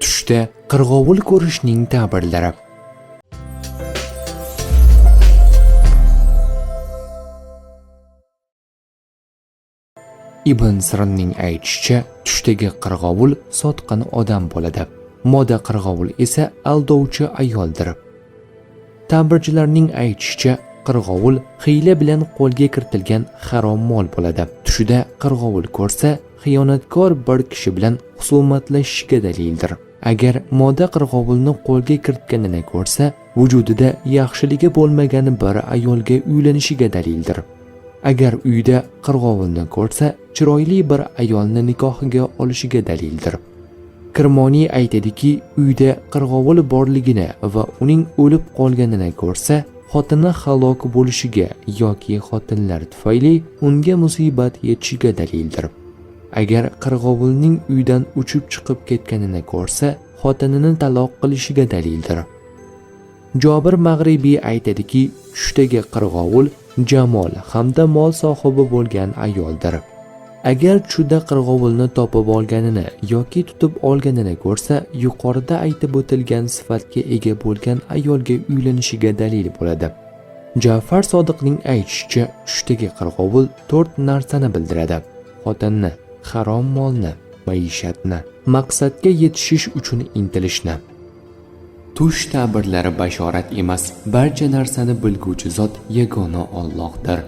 Tushda qirg'ovul ko'rishning ta'birlari. Ibn Sirinning aytishicha, tushdagi qirg'ovul sotqin odam bo'ladi. Moda qirg'ovul esa aldovchi ayoldir. Ta'birchilarning aytishicha, qirg'ovul hiyla bilan qo'lga kiritilgan harom mol bo'ladi. Tushida qirg'ovul ko'rsa, xiyonatkor bir kishi bilan husumatlashishiga dalildir. Agar moda qirg'ovulni qo'lga kiritganini ko'rsa, vujudida yaxshiligi bo'lmagan bir ayolga uylanishiga dalildir. Agar uyda qirg'ovulni ko'rsa, chiroyli bir ayolni nikohiga olishiga dalildir. Kirmoniy aytadiki, uyda qirg'ovul borligini va uning o'lib qolganini ko'rsa, xotini halok bo'lishiga yoki xotinlar tufayli unga musibat yetishiga dalildir. Agar qirg'ovulning uydan uchib chiqib ketganini ko'rsa, xotinini taloq qilishiga dalildir. Jobir Mag'ribiy aytadiki, tushdagi qirg'ovul jamol hamda mol sohibi bo'lgan ayoldir. Agar tushda qirg'ovulni topib olganini yoki tutib olganini ko'rsa, yuqorida aytib o'tilgan sifatga ega bo'lgan ayolga uylanishiga dalil bo'ladi. Ja'far Sodiqning aytishicha, tushdagi qirg'ovul 4 narsani bildiradi: xotinni, harom molni, maishatni, maqsadga yetishish uchun intilishni. Tush ta'birlari bashorat emas, barcha narsani bilguvchi zot yagona Allohdir.